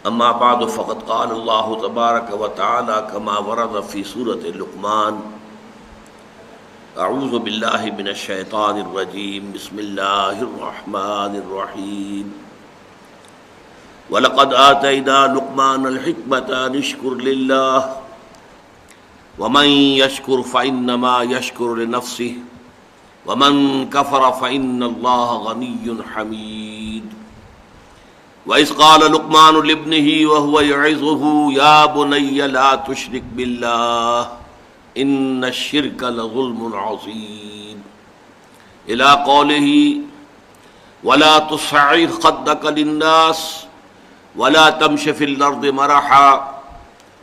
اما بعد فقد قال الله تبارك وتعالى كما ورد في سورة لقمان اعوذ باللہ من الشیطان الرجیم بسم اللہ الرحمن الرحیم وَلَقَدْ آتَيْنَا لُقْمَانَ الْحِكْمَةَ أَنِ اشْكُرْ لِلَّهِ وَمَنْ يَشْكُرْ فَإِنَّمَا يَشْكُرُ لِنَفْسِهِ وَمَنْ كَفَرَ فَإِنَّ اللَّهَ غَنِيٌّ حَمِيدٌ وَإِذْ قَالَ لُقْمَانُ لِابْنِهِ وَهُوَ يَعِظُهُ يَا بُنَيَّ لَا تُشْرِكْ بِاللَّهِ إِنَّ الشِّرْكَ لَظُلْمٌ عَظِيمٌ إِلَى قَوْلِهِ وَلَا تُصَعِّرْ خَدَّكَ لِلنَّاسِ وَلَا تَمْشِ فِي الْأَرْضِ مَرَحًا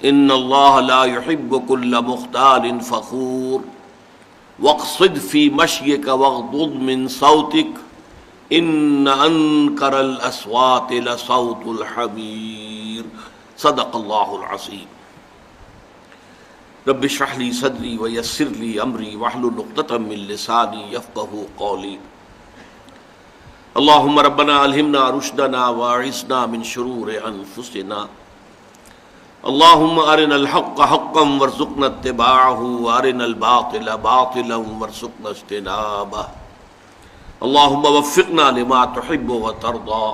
إِنَّ اللَّهَ لَا يُحِبُّ كُلَّ مُخْتَالٍ فَخُورٍ وَاقْصِدْ فِي مَشْيِكَ وَاغْضُضْ مِنْ صَوْتِكَ ان انکر الاصوات لصوت الحمیر صدق اللہ العظیم رب اشرح لی صدری ویسر لی امری واحلل عقدۃ من لسانی یفقہوا قولی اللہم ربنا الہمنا رشدنا واعصمنا من شرور انفسنا اللہم ارنا الحق حقا وارزقنا اتباعہ وارنا الباطل باطلا وارزقنا اجتنابہ اللهم وفقنا لما تحب وترضى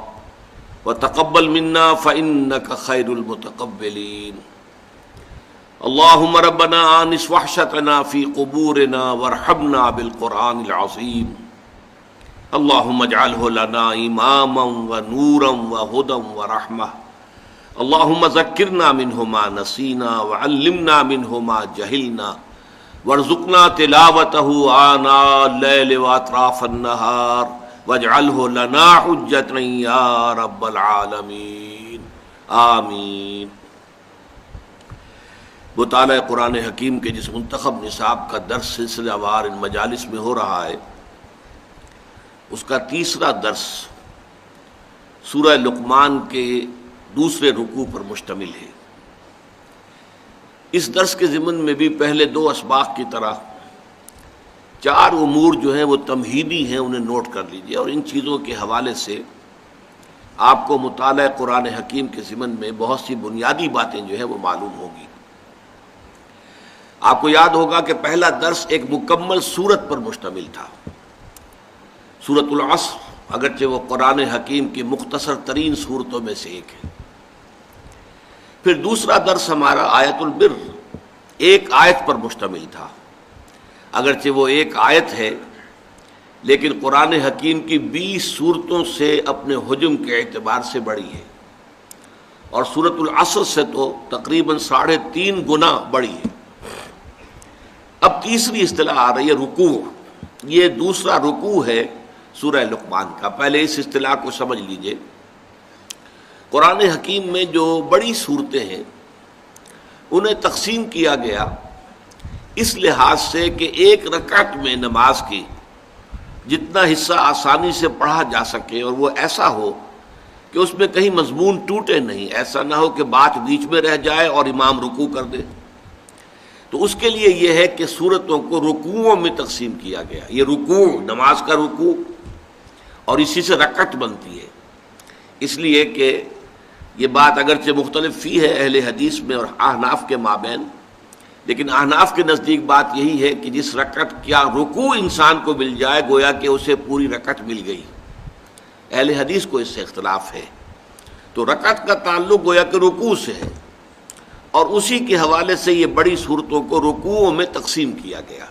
وتقبل منا فإنك خير المتقبلين اللهم ربنا آنس وحشتنا في قبورنا وارحمنا بالقرآن العظيم اللهم اجعله لنا إماما ونورا وهدى ورحمة اللهم ذكرنا منه ما نسينا وعلمنا منه ما جهلنا وارزقنا تلاوته آناء الليل واطراف النهار واجعله لنا حجة یا رب العالمین آمین۔ مطالعہ قرآن حکیم کے جس منتخب نصاب کا درس سلسلہ وار ان مجالس میں ہو رہا ہے، اس کا تیسرا درس سورہ لقمان کے دوسرے رکوع پر مشتمل ہے۔ اس درس کے ضمن میں بھی پہلے دو اسباق کی طرح چار امور جو ہیں وہ تمہیدی ہیں، انہیں نوٹ کر لیجئے، اور ان چیزوں کے حوالے سے آپ کو مطالعہ قرآن حکیم کے ضمن میں بہت سی بنیادی باتیں جو ہیں وہ معلوم ہوگی۔ آپ کو یاد ہوگا کہ پہلا درس ایک مکمل سورت پر مشتمل تھا، سورۃ العصر، اگرچہ وہ قرآن حکیم کی مختصر ترین سورتوں میں سے ایک ہے۔ پھر دوسرا درس ہمارا آیت البر ایک آیت پر مشتمل تھا، اگرچہ وہ ایک آیت ہے لیکن قرآن حکیم کی 20 سورتوں سے اپنے حجم کے اعتبار سے بڑی ہے، اور سورۃ العصر سے تو تقریباً 3.5 گنا بڑی ہے۔ اب تیسری اصطلاح آ رہی ہے رکوع، یہ دوسرا رکوع ہے سورہ لقمان کا۔ پہلے اس اصطلاح کو سمجھ لیجئے۔ قرآن حکیم میں جو بڑی صورتیں ہیں انہیں تقسیم کیا گیا اس لحاظ سے کہ ایک رکعت میں نماز کی جتنا حصہ آسانی سے پڑھا جا سکے، اور وہ ایسا ہو کہ اس میں کہیں مضمون ٹوٹے نہیں، ایسا نہ ہو کہ بات بیچ میں رہ جائے اور امام رکوع کر دے۔ تو اس کے لیے یہ ہے کہ سورتوں کو رکوعوں میں تقسیم کیا گیا۔ یہ رکوع نماز کا رکوع، اور اسی سے رکعت بنتی ہے، اس لیے کہ یہ بات اگرچہ مختلف فی ہے اہل حدیث میں اور احناف کے مابین، لیکن احناف کے نزدیک بات یہی ہے کہ جس رکعت کیا رکوع انسان کو مل جائے گویا کہ اسے پوری رکعت مل گئی۔ اہل حدیث کو اس سے اختلاف ہے، تو رکعت کا تعلق گویا کہ رکوع سے ہے، اور اسی کے حوالے سے یہ بڑی صورتوں کو رکوعوں میں تقسیم کیا گیا۔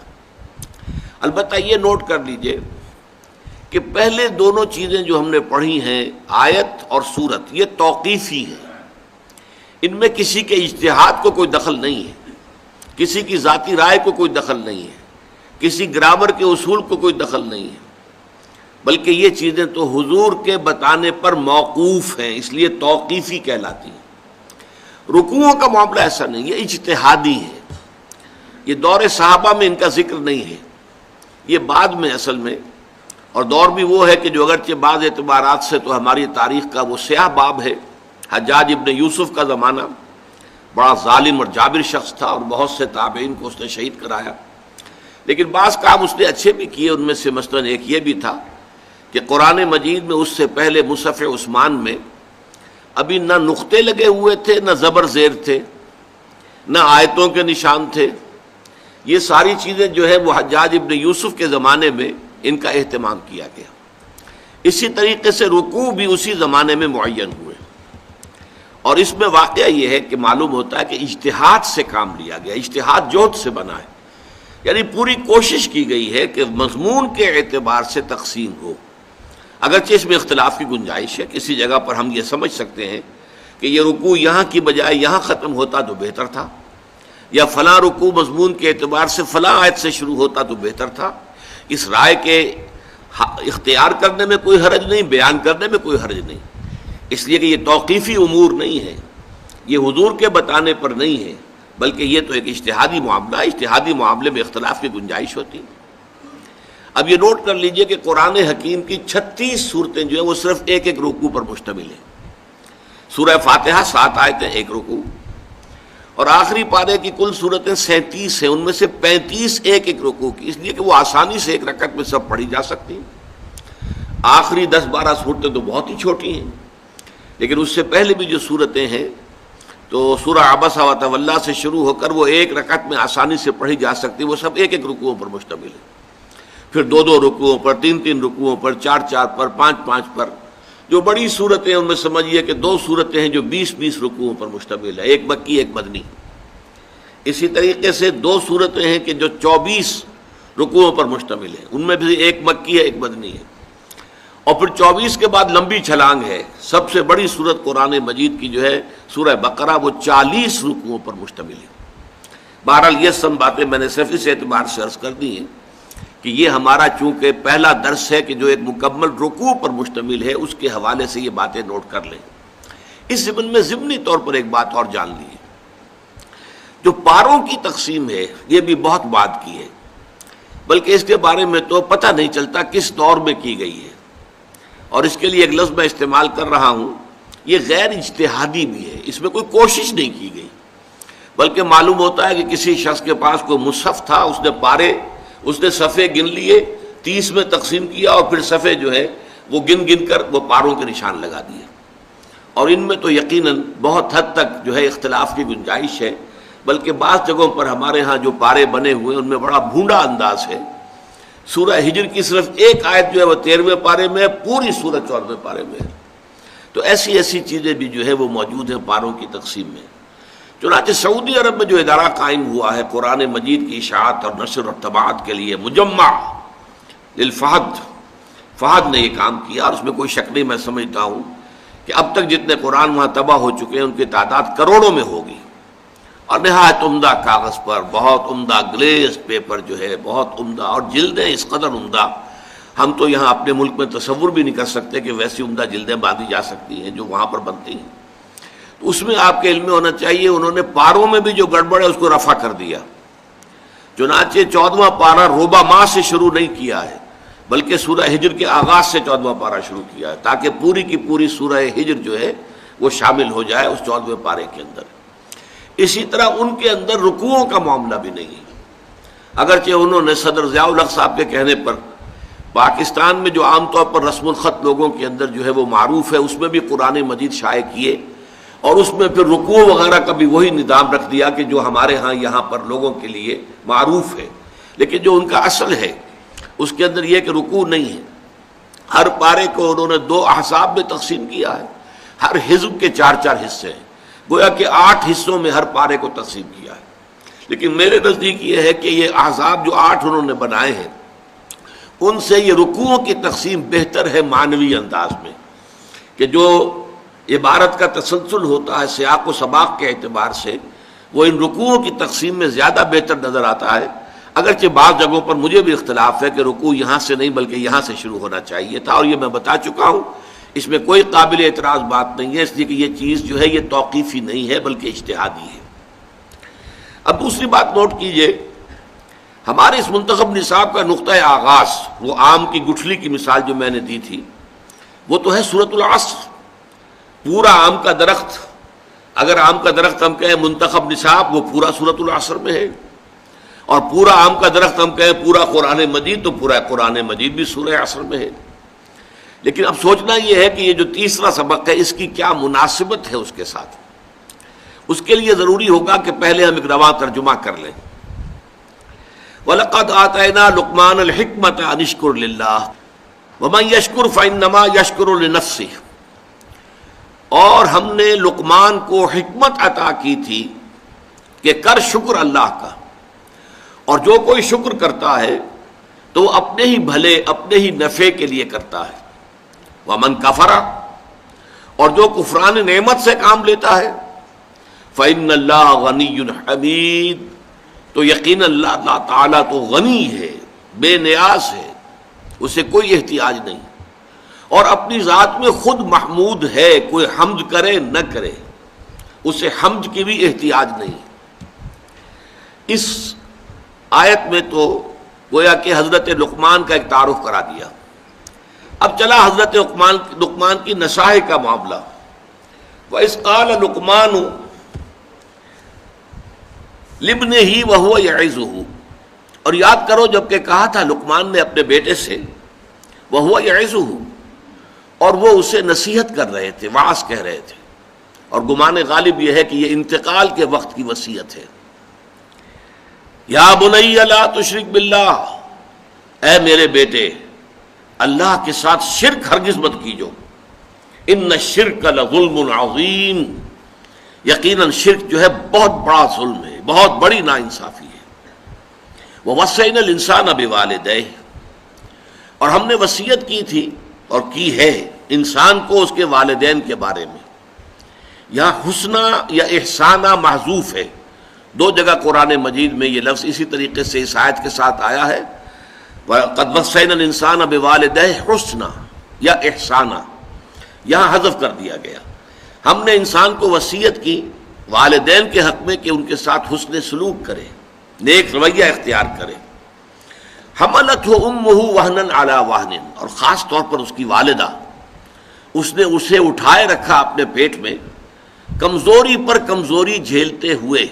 البتہ یہ نوٹ کر لیجئے کہ پہلے دونوں چیزیں جو ہم نے پڑھی ہیں، آیت اور سورت، یہ توقیفی ہیں، ان میں کسی کے اجتہاد کو کوئی دخل نہیں ہے، کسی کی ذاتی رائے کو کوئی دخل نہیں ہے، کسی گرامر کے اصول کو کوئی دخل نہیں ہے، بلکہ یہ چیزیں تو حضور کے بتانے پر موقوف ہیں، اس لیے توقیفی کہلاتی ہیں۔ رکوعوں کا معاملہ ایسا نہیں، یہ اجتہادی ہے، یہ دور صحابہ میں ان کا ذکر نہیں ہے، یہ بعد میں اصل میں، اور دور بھی وہ ہے کہ جو اگرچہ بعض اعتبارات سے تو ہماری تاریخ کا وہ سیاہ باب ہے۔ حجاج ابن یوسف کا زمانہ بڑا ظالم اور جابر شخص تھا، اور بہت سے تابعین کو اس نے شہید کرایا، لیکن بعض کام اس نے اچھے بھی کیے، ان میں سے مثلاً ایک یہ بھی تھا کہ قرآن مجید میں اس سے پہلے مصحف عثمان میں ابھی نہ نقطے لگے ہوئے تھے، نہ زبر زیر تھے، نہ آیتوں کے نشان تھے. یہ ساری چیزیں جو ہے وہ حجاج ابن یوسف کے زمانے میں ان کا اہتمام کیا گیا. اسی طریقے سے رکوع بھی اسی زمانے میں معین ہوئے. اور اس میں واقعہ یہ ہے کہ معلوم ہوتا ہے کہ اجتہاد سے کام لیا گیا، اجتہاد جہد سے بنا ہے، یعنی پوری کوشش کی گئی ہے کہ مضمون کے اعتبار سے تقسیم ہو. اگرچہ اس میں اختلاف کی گنجائش ہے، کسی جگہ پر ہم یہ سمجھ سکتے ہیں کہ یہ رکوع یہاں کی بجائے یہاں ختم ہوتا تو بہتر تھا، یا فلاں رکوع مضمون کے اعتبار سے فلاں آیت سے شروع ہوتا تو بہتر تھا. اس رائے کے اختیار کرنے میں کوئی حرج نہیں، بیان کرنے میں کوئی حرج نہیں، اس لیے کہ یہ توقیفی امور نہیں ہے، یہ حضور کے بتانے پر نہیں ہے، بلکہ یہ تو ایک اجتہادی معاملہ ہے. اجتہادی معاملے میں اختلاف کی گنجائش ہوتی. اب یہ نوٹ کر لیجئے کہ قرآن حکیم کی 36 صورتیں جو ہیں وہ صرف ایک ایک رکوع پر مشتمل ہیں. سورہ فاتحہ 7 آیتیں، ایک رکوع، اور آخری پارے کی کل صورتیں 37 ہیں، ان میں سے 35 ایک ایک رکوع کی، اس لیے کہ وہ آسانی سے ایک رکعت میں سب پڑھی جا سکتی ہیں. آخری 10-12 صورتیں تو بہت ہی چھوٹی ہیں، لیکن اس سے پہلے بھی جو صورتیں ہیں تو سورہ عبس و تولی سے شروع ہو کر وہ ایک رکعت میں آسانی سے پڑھی جا سکتی، وہ سب ایک ایک رکوعوں پر مشتمل ہے. پھر 2 رکوعوں پر، 3 رکوعوں پر، 4 پر، 5 پر. جو بڑی صورتیں ان میں سمجھیے کہ 2 صورتیں ہیں جو 20 رکوعوں پر مشتمل ہے، ایک مکی ایک مدنی. اسی طریقے سے 2 صورتیں ہیں کہ جو 24 رکوعوں پر مشتمل ہیں، ان میں بھی ایک مکی ہے ایک مدنی ہے. اور پھر 24 کے بعد لمبی چھلانگ ہے، سب سے بڑی صورت قرآن مجید کی جو ہے سورہ بقرہ، وہ 40 رکوعوں پر مشتمل ہے. بہرحال یہ سب باتیں میں نے صرف اس اعتبار سے عرض کر دی ہیں کہ یہ ہمارا چونکہ پہلا درس ہے کہ جو ایک مکمل رکوع پر مشتمل ہے، اس کے حوالے سے یہ باتیں نوٹ کر لیں. اس ضمن میں ضمنی طور پر ایک بات اور جان لیجیے، جو پاروں کی تقسیم ہے یہ بھی بہت بات کی ہے، بلکہ اس کے بارے میں تو پتہ نہیں چلتا کس دور میں کی گئی ہے. اور اس کے لیے ایک لفظ میں استعمال کر رہا ہوں، یہ غیر اجتہادی بھی ہے، اس میں کوئی کوشش نہیں کی گئی، بلکہ معلوم ہوتا ہے کہ کسی شخص کے پاس کوئی مصحف تھا، اس نے پارے، اس نے صفحے گن لیے، 30 میں تقسیم کیا، اور پھر صفحے جو ہے وہ گن کر وہ پاروں کے نشان لگا دیے. اور ان میں تو یقیناً بہت حد تک جو ہے اختلاف کی گنجائش ہے، بلکہ بعض جگہوں پر ہمارے ہاں جو پارے بنے ہوئے ہیں ان میں بڑا بھونڈا انداز ہے. سورہ ہجر کی صرف ایک آیت جو ہے وہ 13ویں پارے میں ہے، پوری سورہ 14ویں پارے میں ہے. تو ایسی چیزیں بھی جو ہے وہ موجود ہیں پاروں کی تقسیم میں. چنانچہ سعودی عرب میں جو ادارہ قائم ہوا ہے قرآن مجید کی اشاعت اور نشر اور طباعت کے لیے، مجمع فہد نے یہ کام کیا، اور اس میں کوئی شک نہیں، میں سمجھتا ہوں کہ اب تک جتنے قرآن وہاں طبع ہو چکے ہیں ان کی تعداد کروڑوں میں ہوگی. اور نہایت عمدہ کاغذ پر، بہت عمدہ گلیز پیپر جو ہے، بہت عمدہ، اور جلدیں اس قدر عمدہ، ہم تو یہاں اپنے ملک میں تصور بھی نہیں کر سکتے کہ ویسی عمدہ جلدیں باندھی جا سکتی ہیں جو وہاں پر بنتی ہیں. تو اس میں آپ کے علم میں ہونا چاہیے انہوں نے پاروں میں بھی جو گڑبڑ ہے اس کو رفع کر دیا. چنانچہ 14واں پارہ ربع ماہ سے شروع نہیں کیا ہے، بلکہ سورہ ہجر کے آغاز سے 14واں پارہ شروع کیا ہے، تاکہ پوری کی پوری سورہ ہجر جو ہے وہ شامل ہو جائے اس 14ویں پارے کے اندر. اسی طرح ان کے اندر رکوعوں کا معاملہ بھی نہیں ہے، اگرچہ انہوں نے صدر ضیاء الحق صاحب کے کہنے پر پاکستان میں جو عام طور پر رسم الخط لوگوں کے اندر جو ہے وہ معروف ہے، اس میں بھی قرآن مجید شائع کیے، اور اس میں پھر رکوع وغیرہ کا بھی وہی نظام رکھ دیا کہ جو ہمارے ہاں یہاں پر لوگوں کے لیے معروف ہے. لیکن جو ان کا اصل ہے اس کے اندر یہ کہ رکوع نہیں ہے. ہر پارے کو انہوں نے 2 احزاب میں تقسیم کیا ہے، ہر حزب کے 4 حصے ہیں، گویا کہ 8 حصوں میں ہر پارے کو تقسیم کیا ہے. لیکن میرے نزدیک یہ ہے کہ یہ احزاب جو 8 انہوں نے بنائے ہیں ان سے یہ رکوعوں کی تقسیم بہتر ہے معنوی انداز میں، کہ جو عبارت کا تسلسل ہوتا ہے سیاق و سباق کے اعتبار سے وہ ان رکوعوں کی تقسیم میں زیادہ بہتر نظر آتا ہے. اگرچہ بعض جگہوں پر مجھے بھی اختلاف ہے کہ رکوع یہاں سے نہیں بلکہ یہاں سے شروع ہونا چاہیے تھا، اور یہ میں بتا چکا ہوں، اس میں کوئی قابل اعتراض بات نہیں ہے، اس لیے کہ یہ چیز جو ہے یہ توقیفی نہیں ہے بلکہ اجتہادی ہے. اب دوسری بات نوٹ کیجئے، ہمارے اس منتخب نصاب کا نقطۂ آغاز، وہ آم کی گٹھلی کی مثال جو میں نے دی تھی، وہ تو ہے سورۃ العصر. پورا آم کا درخت، اگر آم کا درخت ہم کہیں منتخب نصاب، وہ پورا سورۃ العصر میں ہے، اور پورا آم کا درخت ہم کہیں پورا قرآن مجید، تو پورا قرآن مجید بھی سورہ عصر میں ہے. لیکن اب سوچنا یہ ہے کہ یہ جو تیسرا سبق ہے اس کی کیا مناسبت ہے اس کے ساتھ. اس کے لیے ضروری ہوگا کہ پہلے ہم ایک رواں ترجمہ کر لیں. وَلَقَدْ آتَيْنَا لُقْمَانَ الْحِكْمَةَ أَنِ اشْكُرْ لِلَّهِ وَمَنْ يَشْكُرْ فَإِنَّمَا يَشْكُرُ لِنَفْسِهِ. اور ہم نے لقمان کو حکمت عطا کی تھی کہ کر شکر اللہ کا، اور جو کوئی شکر کرتا ہے تو وہ اپنے ہی بھلے اپنے ہی نفع کے لیے کرتا ہے. وَمَنْ كَفَرَ، اور جو کفران نعمت سے کام لیتا ہے فَإِنَّ اللَّهَ غَنِيٌّ حَمِيدٌ، تو یقین اللہ تعالیٰ تو غنی ہے، بے نیاز ہے، اسے کوئی احتیاج نہیں، اور اپنی ذات میں خود محمود ہے، کوئی حمد کرے نہ کرے اسے حمد کی بھی احتیاج نہیں. اس آیت میں تو گویا کہ حضرت لقمان کا ایک تعارف کرا دیا. اب چلا حضرت لقمان کی نصائح کا معاملہ. وَإِذْ قَالَ لُقْمَانُ لِابْنِهِ وَهُوَ يَعِظُهُ، اور یاد کرو جب کہ کہا تھا لقمان نے اپنے بیٹے سے وَهُوَ يَعِظُهُ، اور وہ اسے نصیحت کر رہے تھے، وعظ کہہ رہے تھے، اور گمان غالب یہ ہے کہ یہ انتقال کے وقت کی وصیت ہے. یا بنی لا تشرک باللہ، اے میرے بیٹے اللہ کے ساتھ شرک ہرگز مت کیجو. ان الشرک لظلم عظیم، یقیناً شرک جو ہے بہت بڑا ظلم ہے، بہت بڑی ناانصافی ہے. ووصینا الانسان بوالدیہ، اور ہم نے وصیت کی تھی اور کی ہے انسان کو اس کے والدین کے بارے میں. یہاں حسنہ یا احسانہ محذوف ہے، دو جگہ قرآن مجید میں یہ لفظ اسی طریقے سے اس آیت کے ساتھ آیا ہے. قد وصینا الانسان بوالدیہ حسنا یا احسانہ، یہاں حذف کر دیا گیا. ہم نے انسان کو وصیت کی والدین کے حق میں کہ ان کے ساتھ حسن سلوک کرے، نیک رویہ اختیار کرے. حملتہ امہ وہنا علی وہن، اور خاص طور پر اس کی والدہ، اس نے اسے اٹھائے رکھا اپنے پیٹ میں کمزوری پر کمزوری جھیلتے ہوئے.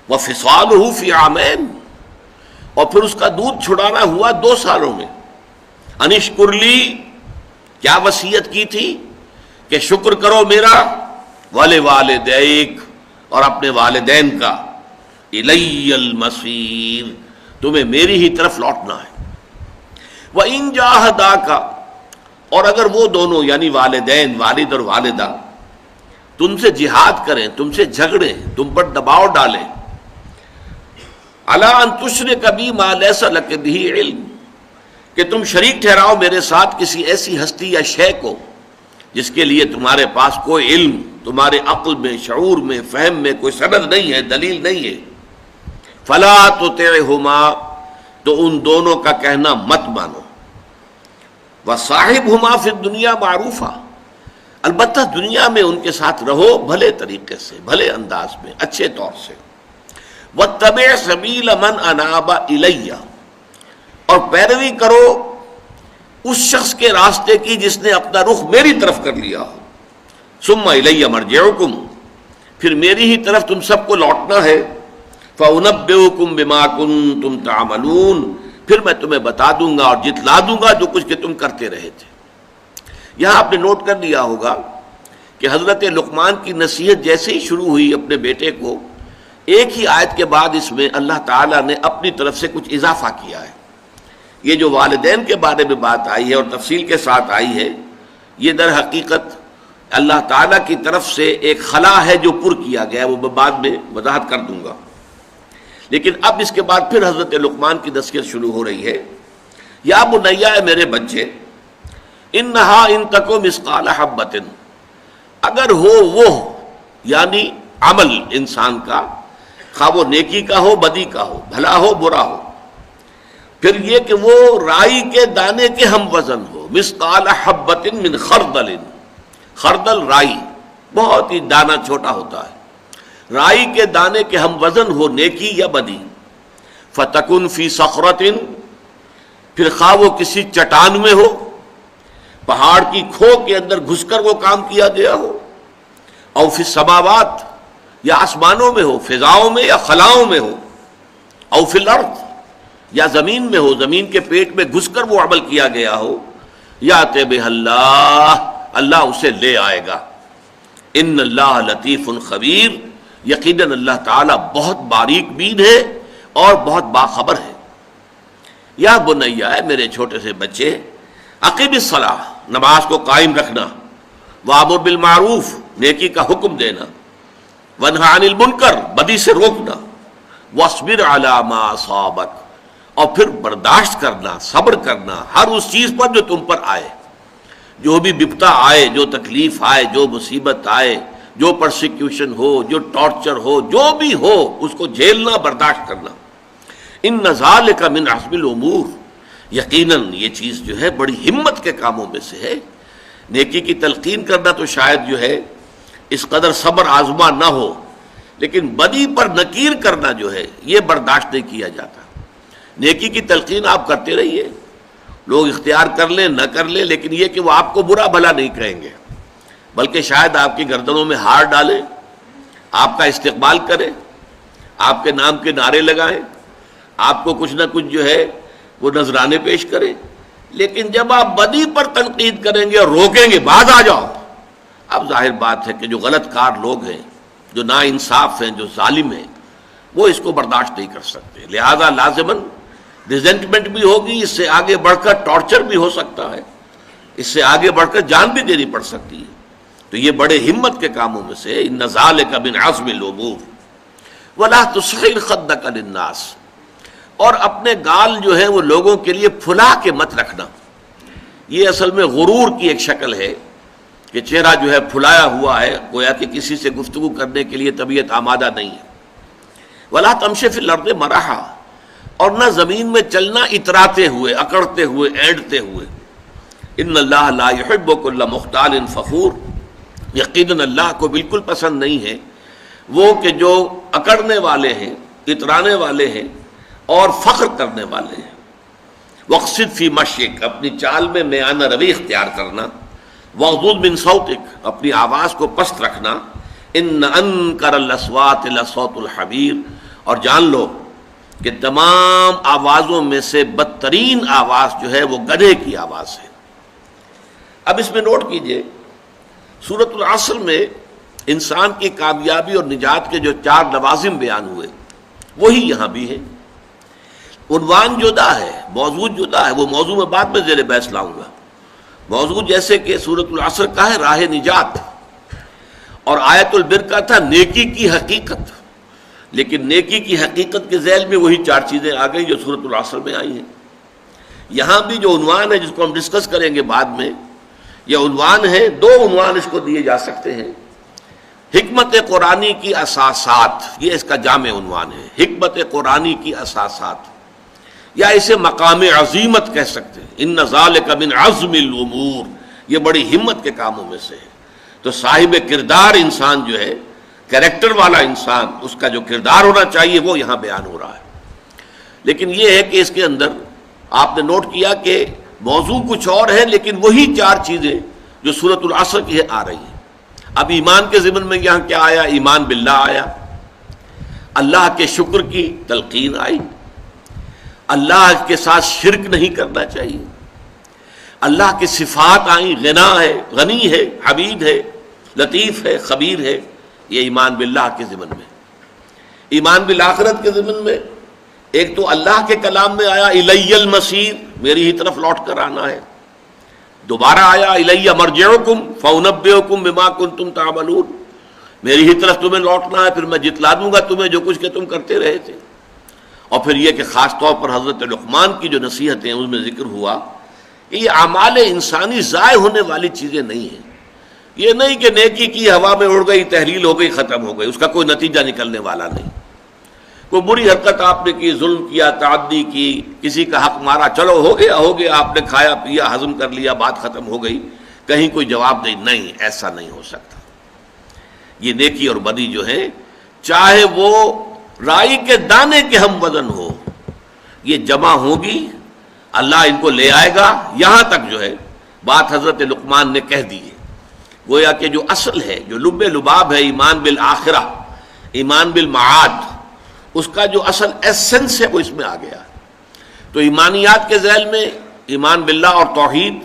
وفصالہ فی عامین، اور پھر اس کا دودھ چھڑانا ہوا 2 سالوں میں. انشکر لی، کیا وصیت کی تھی کہ شکر کرو میرا، ولوالدیک، اور اپنے والدین کا، الی المصیر، تمہیں میری ہی طرف لوٹنا ہے. وَإِن جَاهَدَاكَ، اور اگر وہ دونوں یعنی والدین، والد اور والدہ، تم سے جہاد کریں، تم سے جھگڑیں، تم پر دباؤ ڈالیں، عَلَىٰ أَن تُشْرِكَ بِي مَا لَيْسَ لَكَ بِهِ عِلْمٌ، کہ تم شریک ٹھہراؤ میرے ساتھ کسی ایسی ہستی یا شے کو جس کے لیے تمہارے پاس کوئی علم، تمہارے عقل میں، شعور میں، فہم میں کوئی سند نہیں ہے، دلیل نہیں ہے. فَلَا تُطِعْهُمَا، تو ان دونوں کا کہنا مت مانو. وَصَاحِبْهُمَا فِي الدُّنْيَا مَعْرُوفًا، البتہ دنیا میں ان کے ساتھ رہو بھلے طریقے سے، بھلے انداز میں، اچھے طور سے. وَاتَّبِعْ سَبِيلَ مَنْ أَنَابَ إِلَيَّ، اور پیروی کرو اس شخص کے راستے کی جس نے اپنا رخ میری طرف کر لیا ہو. ثُمَّ إِلَيَّ مَرْجِعُكُمْ، پھر میری ہی طرف تم سب کو لوٹنا ہے. فَأُنَبِّئُكُمْ بِمَا كُنتُمْ تَعْمَلُونَ، پھر میں تمہیں بتا دوں گا اور جتلا دوں گا جو کچھ کہ تم کرتے رہے تھے. یہاں آپ نے نوٹ کر لیا ہوگا کہ حضرت لقمان کی نصیحت جیسے ہی شروع ہوئی اپنے بیٹے کو، ایک ہی آیت کے بعد اس میں اللہ تعالیٰ نے اپنی طرف سے کچھ اضافہ کیا ہے. یہ جو والدین کے بارے میں بات آئی ہے اور تفصیل کے ساتھ آئی ہے، یہ در حقیقت اللہ تعالیٰ کی طرف سے ایک خلا ہے جو پر کیا گیا ہے، وہ بعد میں وضاحت کر دوں گا. لیکن اب اس کے بعد پھر حضرت لقمان کی نصیحت شروع ہو رہی ہے. یا بنیا، اے میرے بچے، انہا ان تکو مثقال حبۃ، اگر ہو وہ یعنی عمل انسان کا، خواہ وہ نیکی کا ہو، بدی کا ہو، بھلا ہو، برا ہو، پھر یہ کہ وہ رائی کے دانے کے ہم وزن ہو. مثقال حبۃ من خردل، خردل رائی، بہت ہی دانہ چھوٹا ہوتا ہے، رائی کے دانے کے ہم وزن ہو نیکی یا بدی. فتکن فی صخرۃ، پھر خواہ وہ کسی چٹان میں ہو، پہاڑ کی کھو کے اندر گھس کر وہ کام کیا گیا ہو، او فی السماوات، یا آسمانوں میں ہو، فضاؤں میں یا خلاؤں میں ہو، او فی الارض، یا زمین میں ہو، زمین کے پیٹ میں گھس کر وہ عمل کیا گیا ہو، یاتی بہ اللہ، اللہ اسے لے آئے گا۔ ان اللہ لطیف خبیر، یقیناً اللہ تعالیٰ بہت باریک بین ہے اور بہت باخبر ہے۔ یا بنیا، ہے میرے چھوٹے سے بچے، اقیم الصلاۃ، نماز کو قائم رکھنا، وامر بالمعروف، نیکی کا حکم دینا، ونہی عن المنکر، بدی سے روکنا، واصبر علی ما اصابک، اور پھر برداشت کرنا، صبر کرنا ہر اس چیز پر جو تم پر آئے، جو بھی بپتا آئے، جو تکلیف آئے، جو مصیبت آئے، جو پرسیکیوشن ہو، جو ٹارچر ہو، جو بھی ہو، اس کو جھیلنا، برداشت کرنا۔ ان ذالک من عزم الامور، یقیناً یہ چیز جو ہے بڑی ہمت کے کاموں میں سے ہے۔ نیکی کی تلقین کرنا تو شاید جو ہے اس قدر صبر آزما نہ ہو، لیکن بدی پر نکیر کرنا جو ہے یہ برداشت نہیں کیا جاتا۔ نیکی کی تلقین آپ کرتے رہیے، لوگ اختیار کر لیں نہ کر لیں، لیکن یہ کہ وہ آپ کو برا بھلا نہیں کہیں گے، بلکہ شاید آپ کی گردنوں میں ہار ڈالیں، آپ کا استقبال کریں، آپ کے نام کے نعرے لگائیں، آپ کو کچھ نہ کچھ جو ہے وہ نذرانے پیش کریں۔ لیکن جب آپ بدی پر تنقید کریں گے اور روکیں گے، باز آ جاؤ، اب ظاہر بات ہے کہ جو غلط کار لوگ ہیں، جو نا انصاف ہیں، جو ظالم ہیں، وہ اس کو برداشت نہیں کر سکتے، لہذا لازماً ریزنٹمنٹ بھی ہوگی، اس سے آگے بڑھ کر ٹارچر بھی ہو سکتا ہے، اس سے آگے بڑھ کر جان بھی دینی پڑ سکتی ہے۔ تو یہ بڑے ہمت کے کاموں میں سے، ان ذالک من عزم الامور ولا تصغر خدک للناس، اور اپنے گال جو ہے وہ لوگوں کے لیے پھلا کے مت رکھنا۔ یہ اصل میں غرور کی ایک شکل ہے کہ چہرہ جو ہے پھلایا ہوا ہے، گویا کہ کسی سے گفتگو کرنے کے لیے طبیعت آمادہ نہیں ہے۔ ولا تمشی فی الارض مرحا، اور نہ زمین میں چلنا اتراتے ہوئے، اکڑتے ہوئے، اینڈتے ہوئے۔ ان اللہ لا یحب کل مختال فخور، یقیناً اللہ کو بالکل پسند نہیں ہے وہ کہ جو اکڑنے والے ہیں، اترانے والے ہیں اور فخر کرنے والے ہیں۔ واقصد فی مشیک، اپنی چال میں میانہ روی اختیار کرنا، واغضض من صوتک، اپنی آواز کو پست رکھنا، ان انکر الاصوات لصوت الحمیر، اور جان لو کہ تمام آوازوں میں سے بدترین آواز جو ہے وہ گدھے کی آواز ہے۔ اب اس میں نوٹ کیجئے، سورۃ العصر میں انسان کی کامیابی اور نجات کے جو 4 لوازم بیان ہوئے وہی یہاں بھی ہیں۔ عنوان جدا ہے، موضوع جدا ہے، وہ موضوع میں بعد میں زیر بحث لاؤں گا۔ موضوع جیسے کہ سورۃ العصر کا ہے راہ نجات، اور آیت البر کا تھا نیکی کی حقیقت، لیکن نیکی کی حقیقت کے ذیل میں وہی 4 چیزیں آ گئی جو سورۃ العصر میں آئی ہیں۔ یہاں بھی جو عنوان ہے جس کو ہم ڈسکس کریں گے بعد میں، یہ عنوان ہے، 2 عنوان اس کو دیے جا سکتے ہیں۔ حکمت قرآنی کی اساسات، یہ اس کا جامع عنوان ہے، حکمت قرآنی کی اساسات، یا اسے مقام عظیمت کہہ سکتے ہیں۔ ان ذالک من عزم الامور، یہ بڑی ہمت کے کاموں میں سے ہے۔ تو صاحب کردار انسان جو ہے، کریکٹر والا انسان، اس کا جو کردار ہونا چاہیے وہ یہاں بیان ہو رہا ہے۔ لیکن یہ ہے کہ اس کے اندر آپ نے نوٹ کیا کہ موضوع کچھ اور ہے، لیکن وہی 4 چیزیں جو سورۃ العصر کی آ رہی ہیں۔ اب ایمان کے ضمن میں یہاں کیا آیا؟ ایمان باللہ آیا، اللہ کے شکر کی تلقین آئی، اللہ کے ساتھ شرک نہیں کرنا چاہیے، اللہ کی صفات آئیں، غنا ہے، غنی ہے، حمید ہے، لطیف ہے، خبیر ہے، یہ ایمان باللہ کے ضمن میں۔ ایمان بالآخرت کے ضمن میں ایک تو اللہ کے کلام میں آیا الی المصیر، میری ہی طرف لوٹ کر آنا ہے۔ دوبارہ آیا الی مرجعکم فانبئکم بما کنتم تعملون، میری ہی طرف تمہیں لوٹنا ہے، پھر میں جتلا دوں گا تمہیں جو کچھ کہ تم کرتے رہے تھے۔ اور پھر یہ کہ خاص طور پر حضرت لقمان کی جو نصیحتیں اس میں ذکر ہوا کہ یہ اعمال انسانی ضائع ہونے والی چیزیں نہیں ہیں۔ یہ نہیں کہ نیکی کی ہوا میں اڑ گئی، تحلیل ہو گئی، ختم ہو گئی، اس کا کوئی نتیجہ نکلنے والا نہیں۔ کوئی بری حرکت آپ نے کی، ظلم کیا، تعدی کی، کسی کا حق مارا، چلو ہو گیا، آپ نے کھایا پیا، ہضم کر لیا، بات ختم ہو گئی، کہیں کوئی جواب نہیں، ایسا نہیں ہو سکتا۔ یہ نیکی اور بدی جو ہے، چاہے وہ رائی کے دانے کے ہم وزن ہو، یہ جمع ہوگی، اللہ ان کو لے آئے گا۔ یہاں تک جو ہے بات حضرت لقمان نے کہہ دی ہے، گویا کہ جو اصل ہے، جو لب لباب ہے ایمان بالآخرہ، ایمان بالمعاد، اس کا جو اصل ایسنس ہے وہ اس میں آ گیا۔ تو ایمانیات کے ذیل میں ایمان باللہ اور توحید،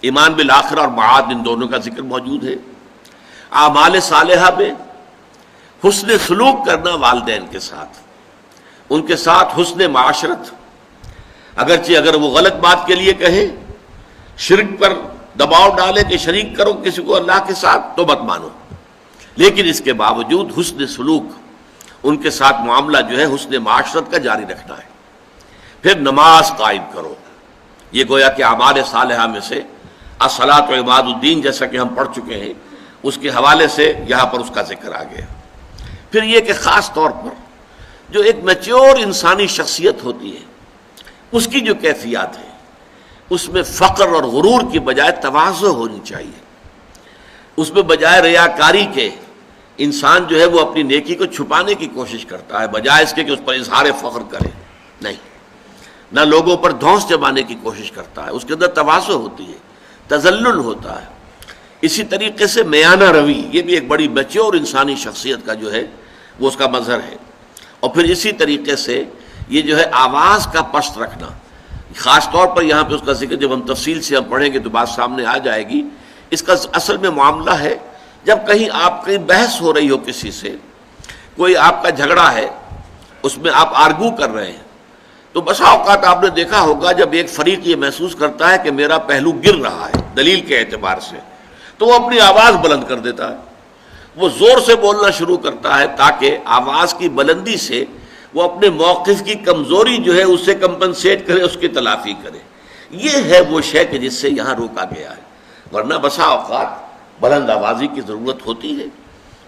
ایمان بالآخرہ اور معاد ان دونوں کا ذکر موجود ہے۔ اعمال صالحہ میں حسن سلوک کرنا والدین کے ساتھ، ان کے ساتھ حسن معاشرت، اگرچہ اگر وہ غلط بات کے لیے کہیں، شرک پر دباؤ ڈالے کہ شریک کرو کسی کو اللہ کے ساتھ تو مت مانو، لیکن اس کے باوجود حسن سلوک، ان کے ساتھ معاملہ جو ہے حسن معاشرت کا جاری رکھنا ہے۔ پھر نماز قائم کرو، یہ گویا کہ اعمال صالحہ میں سے الصلاۃ و عماد الدین جیسا کہ ہم پڑھ چکے ہیں، اس کے حوالے سے یہاں پر اس کا ذکر آ گیا۔ پھر یہ کہ خاص طور پر جو ایک میچور انسانی شخصیت ہوتی ہے، اس کی جو کیفیات ہے، اس میں فقر اور غرور کی بجائے تواضع ہونی چاہیے، اس میں بجائے ریاکاری کے انسان جو ہے وہ اپنی نیکی کو چھپانے کی کوشش کرتا ہے، بجائے اس کے کہ اس پر اظہار فخر کرے، نہیں، نہ لوگوں پر دھونس جمانے کی کوشش کرتا ہے، اس کے اندر تواضع ہوتی ہے، تذلل ہوتا ہے۔ اسی طریقے سے میانہ روی، یہ بھی ایک بڑی میچور انسانی شخصیت کا جو ہے وہ اس کا مظہر ہے۔ اور پھر اسی طریقے سے یہ جو ہے آواز کا پست رکھنا، خاص طور پر یہاں پہ اس کا ذکر جب ہم تفصیل سے ہم پڑھیں گے تو بات سامنے آ جائے گی۔ اس کا اصل میں معاملہ ہے جب کہیں آپ کی بحث ہو رہی ہو کسی سے، کوئی آپ کا جھگڑا ہے، اس میں آپ آرگو کر رہے ہیں، تو بسا اوقات آپ نے دیکھا ہوگا جب ایک فریق یہ محسوس کرتا ہے کہ میرا پہلو گر رہا ہے دلیل کے اعتبار سے، تو وہ اپنی آواز بلند کر دیتا ہے، وہ زور سے بولنا شروع کرتا ہے تاکہ آواز کی بلندی سے وہ اپنے موقف کی کمزوری جو ہے اس سے کمپنسیٹ کرے، اس کی تلافی کرے۔ یہ ہے وہ شے کہ جس سے یہاں روکا گیا ہے، ورنہ بسا اوقات بلند آوازی کی ضرورت ہوتی ہے۔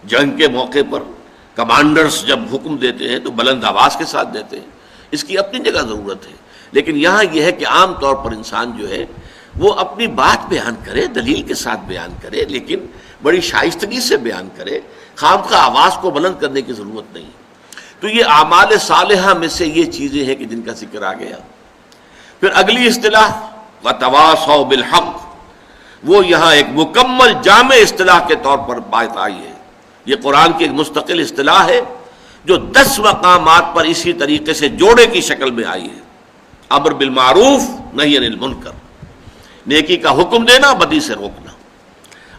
جنگ کے موقع پر کمانڈرز جب حکم دیتے ہیں تو بلند آواز کے ساتھ دیتے ہیں، اس کی اپنی جگہ ضرورت ہے، لیکن یہاں یہ ہے کہ عام طور پر انسان جو ہے وہ اپنی بات بیان کرے، دلیل کے ساتھ بیان کرے، لیکن بڑی شائستگی سے بیان کرے، خامخواہ آواز کو بلند کرنے کی ضرورت نہیں۔ تو یہ اعمال صالحہ میں سے یہ چیزیں ہیں کہ جن کا ذکر آ گیا۔ پھر اگلی اصطلاح وَتَوَاصَوْا بِالْحَقِّ، وہ یہاں ایک مکمل جامع اصطلاح کے طور پر بات آئی ہے۔ یہ قرآن کی ایک مستقل اصطلاح ہے جو 10 مقامات پر اسی طریقے سے جوڑے کی شکل میں آئی ہے۔ امر بالمعروف نہی عن المنکر، نیکی کا حکم دینا، بدی سے روکنا۔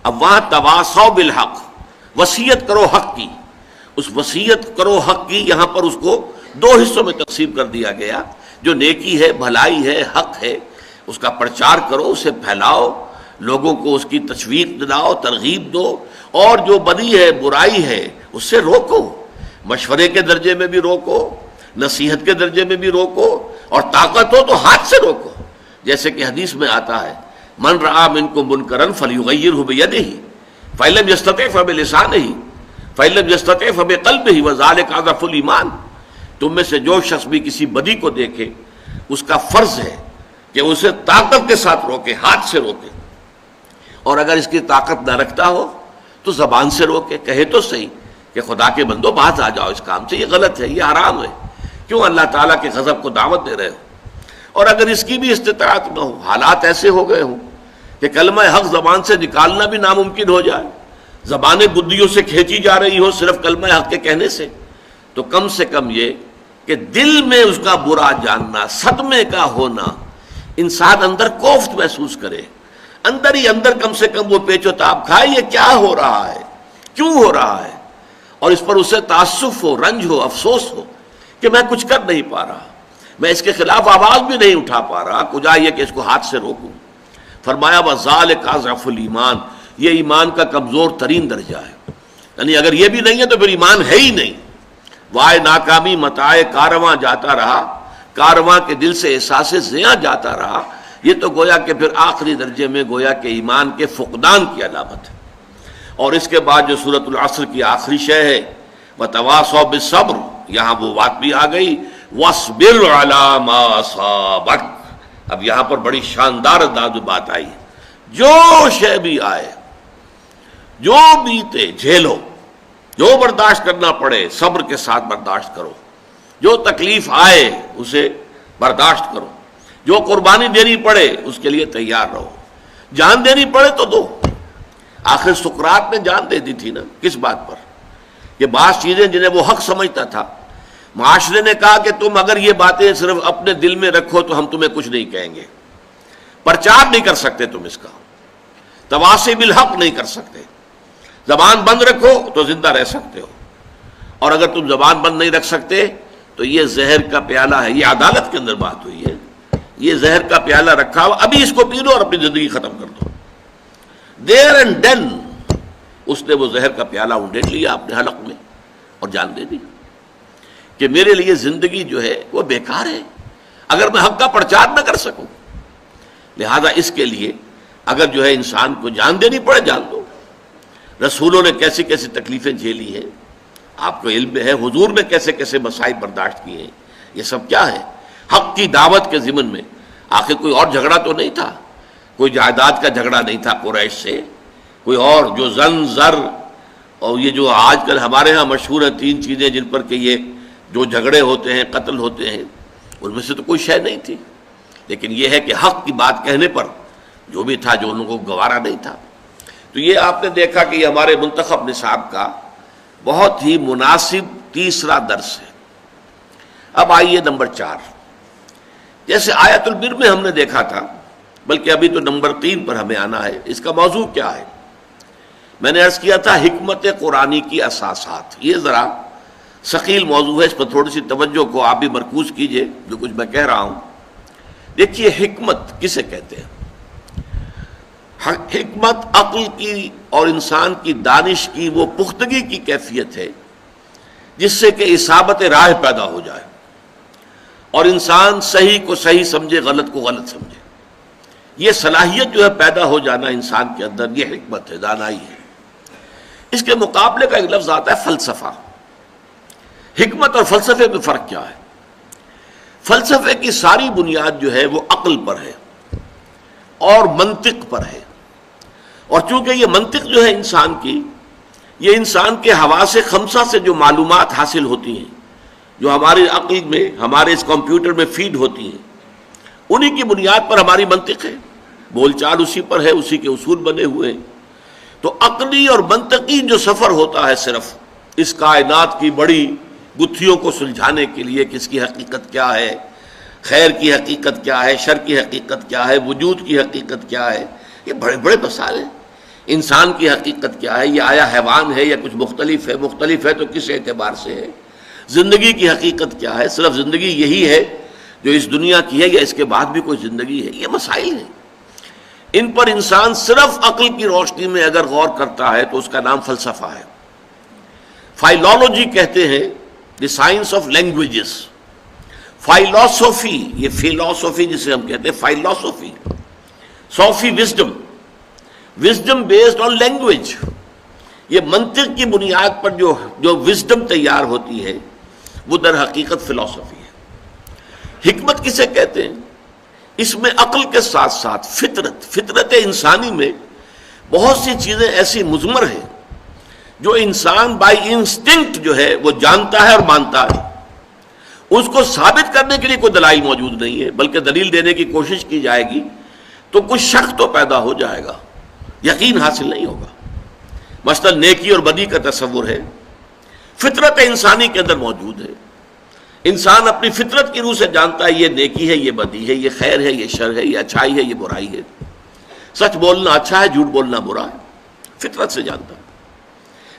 اب وہاں تواصوا بالحق، وصیت کرو حق کی، اس وصیت کرو حق کی یہاں پر اس کو 2 حصوں میں تقسیم کر دیا گیا۔ جو نیکی ہے، بھلائی ہے، حق ہے، اس کا پرچار کرو، اسے پھیلاؤ، لوگوں کو اس کی تشویق دلاؤ، ترغیب دو، اور جو بدی ہے، برائی ہے، اس سے روکو، مشورے کے درجے میں بھی روکو، نصیحت کے درجے میں بھی روکو، اور طاقت ہو تو ہاتھ سے روکو، جیسے کہ حدیث میں آتا ہے من رآ منکم منکرا فلیغیرہ بیدہ فإن لم یستطع فبلسانہ فإن لم یستطع فبقلبہ وذلک اضعف الایمان۔ تم میں سے جو شخص بھی کسی بدی کو دیکھے، اس کا فرض ہے کہ اسے طاقت کے ساتھ روکے، ہاتھ سے روکے، اور اگر اس کی طاقت نہ رکھتا ہو تو زبان سے روکے، کہے تو صحیح کہ خدا کے بندو باز آ جاؤ اس کام سے، یہ غلط ہے، یہ حرام ہے، کیوں اللہ تعالیٰ کے غضب کو دعوت دے رہے ہو۔ اور اگر اس کی بھی استطاعت نہ ہو، حالات ایسے ہو گئے ہوں کہ کلمہ حق زبان سے نکالنا بھی ناممکن ہو جائے، زبانیں بدیوں سے کھینچی جا رہی ہو صرف کلمہ حق کے کہنے سے، تو کم سے کم یہ کہ دل میں اس کا برا جاننا، صدمے کا ہونا، انسان اندر کوفت محسوس کرے، اندر ہی اندر کم سے کم وہ پیچ و تاب کھائے، یہ کیا ہو رہا ہے، کیوں ہو رہا ہے، اور اس پر اسے تاسف ہو، رنج ہو، افسوس ہو کہ میں کچھ کر نہیں پا رہا، میں اس کے خلاف آواز بھی نہیں اٹھا پا رہا، کجا یہ کہ اس کو ہاتھ سے روکوں۔ فرمایا وَذَلِكَ أَضْعَفُ الْإِيمَانِ، یہ ایمان کا کمزور ترین درجہ ہے، یعنی اگر یہ بھی نہیں ہے تو پھر ایمان ہے ہی نہیں۔ وائے ناکامی متاع کارواں جاتا رہا، کارواں کے دل سے احساس زیاں جاتا رہا، یہ تو گویا کہ پھر آخری درجے میں گویا کہ ایمان کے فقدان کی علامت ہے۔ اور اس کے بعد جو سورۃ العصر کی آخری شے ہے وَتَوَاصَوْا بِالصَّبْرِ، یہاں وہ بات بھی آ گئی وَاصْبِرْ عَلَىٰ مَا أَصَابَكَ۔ اب یہاں پر بڑی شاندار انداز میں بات آئی، جو شے بھی آئے، جو بیتے جھیلو، جو برداشت کرنا پڑے صبر کے ساتھ برداشت کرو، جو تکلیف آئے اسے برداشت کرو، جو قربانی دینی پڑے اس کے لیے تیار رہو، جان دینی پڑے تو دو۔ آخر سقراط نے جان دے دی تھی نا، کس بات پر؟ کہ بعض چیزیں جنہیں وہ حق سمجھتا تھا، معاشرے نے کہا کہ تم اگر یہ باتیں صرف اپنے دل میں رکھو تو ہم تمہیں کچھ نہیں کہیں گے، پرچار نہیں کر سکتے تم اس کا، تواصی بالحق نہیں کر سکتے. زبان بند رکھو تو زندہ رہ سکتے ہو، اور اگر تم زبان بند نہیں رکھ سکتے تو یہ زہر کا پیالہ ہے. یہ عدالت کے اندر بات ہوئی ہے. یہ زہر کا پیالہ رکھا ہو، ابھی اس کو پی لو اور اپنی زندگی ختم کر دو. دیر اینڈ دین اس نے وہ زہر کا پیالہ اونڈیٹ لیا اپنے حلق میں اور جان دے دی کہ میرے لیے زندگی جو ہے وہ بیکار ہے اگر میں حق کا پرچار نہ کر سکوں. لہذا اس کے لیے اگر جو ہے انسان کو جان دینی پڑے جان دو. رسولوں نے کیسی کیسی تکلیفیں جھیلی ہیں آپ کو علم ہے. حضور نے کیسے کیسے مسائل برداشت کیے ہیں. یہ سب کیا ہے؟ حق کی دعوت کے ضمن میں. آخر کوئی اور جھگڑا تو نہیں تھا، کوئی جائیداد کا جھگڑا نہیں تھا قریش سے، کوئی اور جو زن زر اور یہ جو آج کل ہمارے ہاں مشہور ہیں 3 چیزیں جن پر کہ یہ جو جھگڑے ہوتے ہیں قتل ہوتے ہیں، ان میں سے تو کوئی شے نہیں تھی. لیکن یہ ہے کہ حق کی بات کہنے پر جو بھی تھا جو ان کو گوارا نہیں تھا. تو یہ آپ نے دیکھا کہ یہ ہمارے منتخب نصاب کا بہت ہی مناسب تیسرا درس ہے. اب آئیے نمبر 4. جیسے آیت البر میں ہم نے دیکھا تھا، بلکہ ابھی تو نمبر 3 پر ہمیں آنا ہے. اس کا موضوع کیا ہے؟ میں نے عرض کیا تھا حکمت قرآنی کی اساسات. یہ ذرا ثقیل موضوع ہے، اس پر تھوڑی سی توجہ کو آپ بھی مرکوز کیجئے جو کچھ میں کہہ رہا ہوں. دیکھیے حکمت کسے کہتے ہیں؟ حکمت عقل کی اور انسان کی دانش کی وہ پختگی کی کیفیت ہے جس سے کہ اصابت راہ پیدا ہو جائے اور انسان صحیح کو صحیح سمجھے، غلط کو غلط سمجھے. یہ صلاحیت جو ہے پیدا ہو جانا انسان کے اندر، یہ حکمت ہے، دانائی ہے. اس کے مقابلے کا ایک لفظ آتا ہے فلسفہ. حکمت اور فلسفے میں فرق کیا ہے؟ فلسفے کی ساری بنیاد جو ہے وہ عقل پر ہے اور منطق پر ہے. اور چونکہ یہ منطق جو ہے انسان کی، یہ انسان کے حواس خمسہ سے جو معلومات حاصل ہوتی ہیں، جو ہماری عقل میں، ہمارے اس کمپیوٹر میں فیڈ ہوتی ہیں، انہی کی بنیاد پر ہماری منطق ہے. بول چال اسی پر ہے، اسی کے اصول بنے ہوئے ہیں. تو عقلی اور منطقی جو سفر ہوتا ہے صرف اس کائنات کی بڑی گتھیوں کو سلجھانے کے لیے کہ اس کی حقیقت کیا ہے، خیر کی حقیقت کیا ہے، شر کی حقیقت کیا ہے، وجود کی حقیقت کیا ہے، یہ بڑے بڑے مسائل ہیں. انسان کی حقیقت کیا ہے، یہ آیا حیوان ہے یا کچھ مختلف ہے، مختلف ہے تو کس اعتبار سے ہے. زندگی کی حقیقت کیا ہے، صرف زندگی یہی ہے جو اس دنیا کی ہے یا اس کے بعد بھی کوئی زندگی ہے. یہ مسائل ہیں، ان پر انسان صرف عقل کی روشنی میں اگر غور کرتا ہے تو اس کا نام فلسفہ ہے. فائلولوجی کہتے ہیں the science of languages. Philosophy, یہ فلاسفی جسے ہم کہتے ہیں، فائلوسوفی، صوفی wisdom, wisdom based on language. یہ منطق کی بنیاد پر جو وزڈم تیار ہوتی ہے وہ در حقیقت فلاسفی ہے. حکمت کسے کہتے ہیں؟ اس میں عقل کے ساتھ ساتھ فطرت انسانی میں بہت سی چیزیں ایسی مضمر ہیں جو انسان بائی انسٹنکٹ جو ہے وہ جانتا ہے اور مانتا ہے. اس کو ثابت کرنے کے لیے کوئی دلائل موجود نہیں ہے، بلکہ دلیل دینے کی کوشش کی جائے گی تو کچھ شک تو پیدا ہو جائے گا، یقین حاصل نہیں ہوگا. مثلا نیکی اور بدی کا تصور ہے، فطرت انسانی کے اندر موجود ہے. انسان اپنی فطرت کی روح سے جانتا ہے یہ نیکی ہے، یہ بدی ہے، یہ خیر ہے، یہ شر ہے، یہ اچھائی ہے، یہ برائی ہے. سچ بولنا اچھا ہے، جھوٹ بولنا برا ہے، فطرت سے جانتا ہے.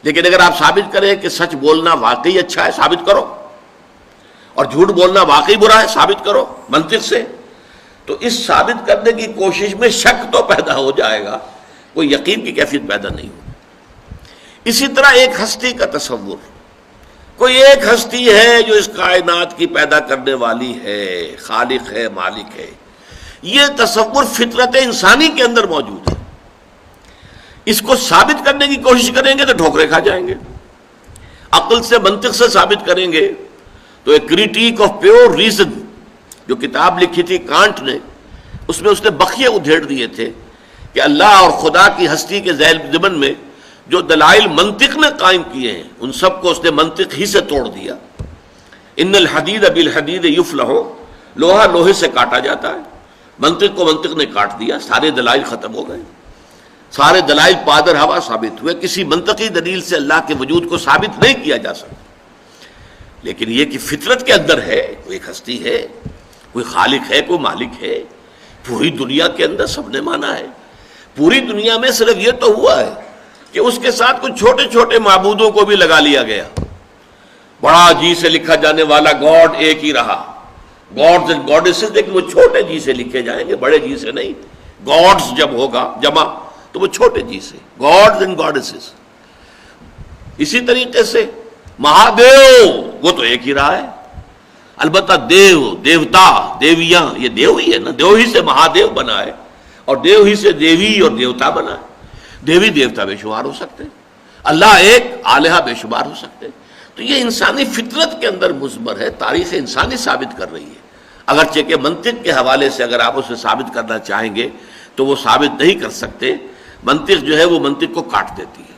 لیکن اگر آپ ثابت کریں کہ سچ بولنا واقعی اچھا ہے، ثابت کرو، اور جھوٹ بولنا واقعی برا ہے، ثابت کرو منطق سے، تو اس ثابت کرنے کی کوشش میں شک تو پیدا ہو جائے گا، کوئی یقین کی کیفیت پیدا نہیں ہوگی. اسی طرح ایک ہستی کا تصور، کوئی ایک ہستی ہے جو اس کائنات کی پیدا کرنے والی ہے، خالق ہے، مالک ہے. یہ تصور فطرت انسانی کے اندر موجود ہے. اس کو ثابت کرنے کی کوشش کریں گے تو ٹھوکریں کھا جائیں گے. عقل سے، منطق سے ثابت کریں گے تو ایک کریٹیک آف پیور ریزن جو کتاب لکھی تھی کانٹ نے، اس میں اس نے بخیے ادھیڑ دیے تھے کہ اللہ اور خدا کی ہستی کے ضمن میں جو دلائل منطق نے قائم کیے ہیں ان سب کو اس نے منطق ہی سے توڑ دیا. ان الحدید بالحدید یفلح، لوہا لوہے سے کاٹا جاتا ہے. منطق کو منطق نے کاٹ دیا، سارے دلائل ختم ہو گئے، سارے دلائل پادر ہوا ثابت ہوئے. کسی منطقی دلیل سے اللہ کے وجود کو ثابت نہیں کیا جا سکتا. لیکن یہ کہ فطرت کے اندر ہے، کوئی ایک ہستی ہے، کوئی خالق ہے، کوئی مالک ہے. پوری دنیا کے اندر سب نے مانا ہے، پوری دنیا میں صرف یہ تو ہوا ہے کہ اس کے ساتھ کچھ چھوٹے چھوٹے معبودوں کو بھی لگا لیا گیا. بڑا جی سے لکھا جانے والا گاڈ ایک ہی رہا, گاڈز اینڈ گاڈیسز, لیکن وہ چھوٹے جی سے لکھے جائیں گے, بڑے جی سے نہیں. گاڈز جب ہوگا جمع تو وہ چھوٹے جی سے, گاڈز اینڈ گاڈیسز. اسی طریقے سے مہادیو وہ تو ایک ہی رہا ہے. البتہ دیو, دیوتا, دیویاں, یہ دیو ہی ہے نا, دیو ہی سے مہادیو بنا ہے اور دیو ہی سے دیوی اور دیوتا بنا ہے. دیوی دیوتا بے شمار ہو سکتے, اللہ ایک, الہ بے شمار ہو سکتے. تو یہ انسانی فطرت کے اندر مضمر ہے, تاریخ انسانی ثابت کر رہی ہے. اگرچہ کہ منطق کے حوالے سے اگر آپ اسے ثابت کرنا چاہیں گے تو وہ ثابت نہیں کر سکتے. منطق جو ہے وہ منطق کو کاٹ دیتی ہے.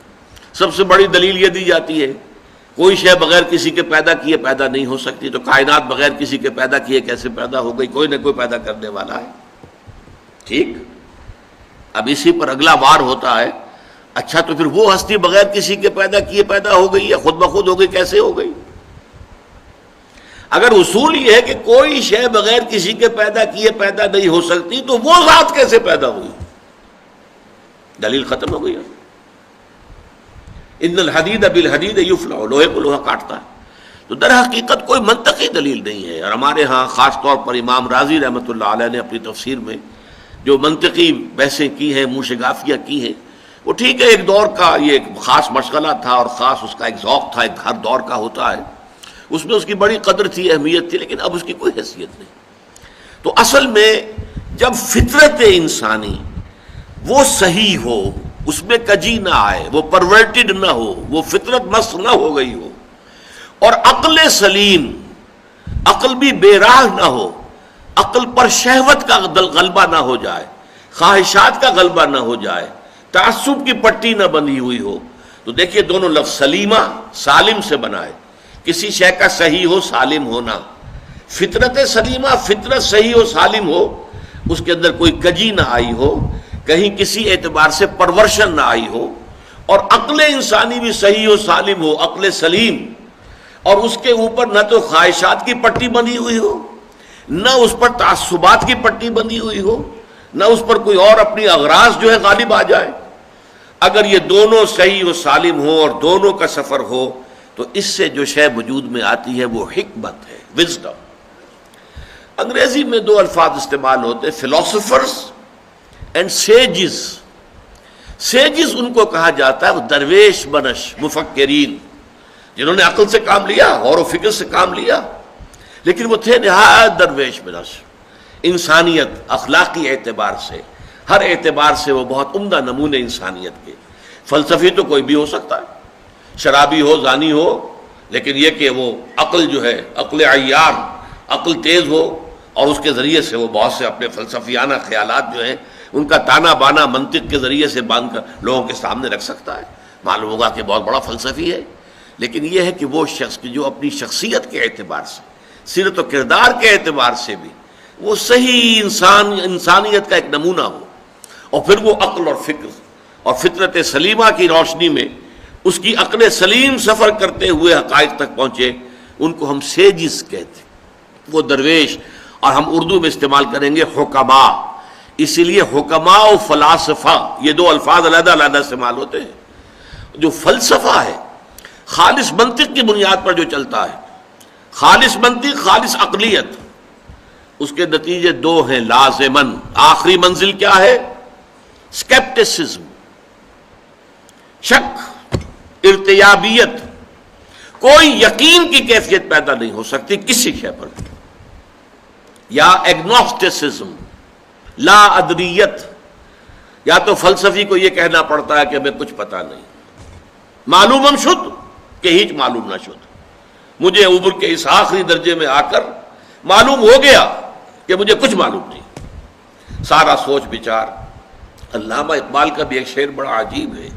سب سے بڑی دلیل یہ دی جاتی ہے کوئی شے بغیر کسی کے پیدا کیے پیدا نہیں ہو سکتی, تو کائنات بغیر کسی کے پیدا کیے کیسے پیدا ہو گئی؟ کوئی نہ کوئی پیدا کرنے والا ہے. ٹھیک, اب اسی پر اگلا وار ہوتا ہے, اچھا تو پھر وہ ہستی بغیر کسی کے پیدا کیے پیدا ہو گئی یا خود بخود ہو گئی؟ کیسے ہو گئی؟ اگر اصول یہ ہے کہ کوئی شے بغیر کسی کے پیدا کیے پیدا نہیں ہو سکتی تو وہ ذات کیسے پیدا ہوئی؟ دلیل ختم ہو گئی. ان الحدید بالحدید یفلع, لوہے کو لوہا کاٹتا ہے. تو در حقیقت کوئی منطقی دلیل نہیں ہے. اور ہمارے ہاں خاص طور پر امام رازی رحمۃ اللہ علیہ نے اپنی تفسیر میں جو منطقی بحثیں کی ہیں, موشگافیہ کی ہیں, وہ ٹھیک ہے, ایک دور کا یہ ایک خاص مشغلہ تھا اور خاص اس کا ایک ذوق تھا, ایک ہر دور کا ہوتا ہے, اس میں اس کی بڑی قدر تھی, اہمیت تھی, لیکن اب اس کی کوئی حیثیت نہیں. تو اصل میں جب فطرت انسانی وہ صحیح ہو, اس میں کجی نہ آئے, وہ پرورٹڈ نہ ہو, وہ فطرت مست نہ ہو گئی ہو, اور عقل سلیم, عقل بھی بے راہ نہ ہو, عقل پر شہوت کا غلبہ نہ ہو جائے, خواہشات کا غلبہ نہ ہو جائے, تعصب کی پٹی نہ بندھی ہوئی ہو. تو دیکھیے دونوں لفظ سلیمہ سالم سے بنا ہے, کسی شے کا صحیح ہو, سالم ہونا. فطرت سلیمہ, فطرت صحیح ہو, سالم ہو, اس کے اندر کوئی کجی نہ آئی ہو, کہیں کسی اعتبار سے پرورشن نہ آئی ہو, اور عقل انسانی بھی صحیح ہو, سالم ہو, عقل سلیم, اور اس کے اوپر نہ تو خواہشات کی پٹی بندھی ہوئی ہو, نہ اس پر تعصبات کی پٹی بندھی ہوئی ہو, نہ اس پر کوئی اور اپنی اغراض جو ہے غالب آ جائے. اگر یہ دونوں صحیح و سالم ہو اور دونوں کا سفر ہو تو اس سے جو شے وجود میں آتی ہے وہ حکمت ہے, وزڈم. انگریزی میں دو الفاظ استعمال ہوتے, فلاسفرز اینڈ سیجز. سیجز ان کو کہا جاتا ہے درویش بنش مفکرین, جنہوں نے عقل سے کام لیا, غور و فکر سے کام لیا, لیکن وہ تھے نہایت درویش بنش. انسانیت, اخلاقی اعتبار سے, ہر اعتبار سے وہ بہت عمدہ نمونے انسانیت کے. فلسفی تو کوئی بھی ہو سکتا ہے, شرابی ہو, زانی ہو, لیکن یہ کہ وہ عقل جو ہے, عقل عیار, عقل تیز ہو, اور اس کے ذریعے سے وہ بہت سے اپنے فلسفیانہ خیالات جو ہیں ان کا تانا بانا منطق کے ذریعے سے باندھ کر لوگوں کے سامنے رکھ سکتا ہے. معلوم ہوگا کہ بہت بڑا فلسفی ہے. لیکن یہ ہے کہ وہ شخص کی جو اپنی شخصیت کے اعتبار سے, سیرت و کردار کے اعتبار سے بھی وہ صحیح انسانیت کا ایک نمونہ ہو, اور پھر وہ عقل اور فکر اور فطرت سلیمہ کی روشنی میں اس کی عقل سلیم سفر کرتے ہوئے حقائق تک پہنچے, ان کو ہم سیجز کہتے ہیں, وہ درویش. اور ہم اردو میں استعمال کریں گے حکما, اسی لیے حکما و فلاسفہ یہ دو الفاظ علیحدہ علیحدہ استعمال ہوتے ہیں. جو فلسفہ ہے خالص منطق کی بنیاد پر جو چلتا ہے, خالص منطق, خالص عقلیت, اس کے نتیجے دو ہیں لازماً. آخری منزل کیا ہے؟ اسکیپٹسزم, شک, ارتیابیت. کوئی یقین کی کیفیت پیدا نہیں ہو سکتی کسی شے پر. یا ایگنوسٹسزم, لا ادریت, یا تو فلسفی کو یہ کہنا پڑتا ہے کہ ہمیں کچھ پتہ نہیں, معلوم ہم شد کہ ہیچ معلوم نہ شد. مجھے عمر کے اس آخری درجے میں آ کر معلوم ہو گیا کہ مجھے کچھ معلوم نہیں. سارا سوچ بچار. علامہ اقبال کا بھی ایک شعر بڑا عجیب ہے,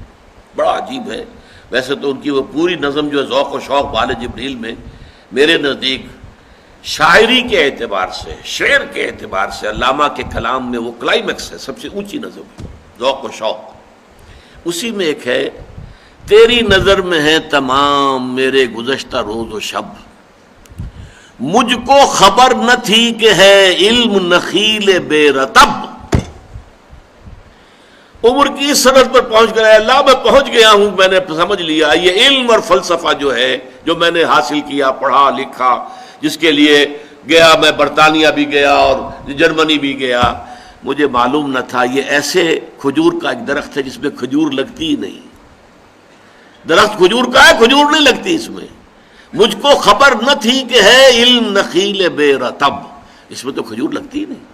بڑا عجیب ہے. ویسے تو ان کی وہ پوری نظم جو ہے ذوق و شوق بال جبریل میں, میرے نزدیک شاعری کے اعتبار سے, شعر کے اعتبار سے علامہ کے کلام میں وہ کلائمیکس ہے, سب سے اونچی نظم, ذوق و شوق. اسی میں ایک ہے, تیری نظر میں ہے تمام میرے گزشتہ روز و شب, مجھ کو خبر نہ تھی کہ ہے علم نخیل بے رطب. عمر کی سند پر پہنچ گیا، اللہ میں پہنچ گیا ہوں، میں نے سمجھ لیا یہ علم اور فلسفہ جو ہے جو میں نے حاصل کیا، پڑھا لکھا، جس کے لیے گیا، میں برطانیہ بھی گیا اور جرمنی بھی گیا، مجھے معلوم نہ تھا یہ ایسے کھجور کا ایک درخت ہے جس میں کھجور لگتی ہی نہیں۔ درخت کھجور کا ہے، کھجور نہیں لگتی اس میں۔ مجھ کو خبر نہ تھی کہ ہے علم نخیل بے رطب، اس میں تو کھجور لگتی ہی نہیں۔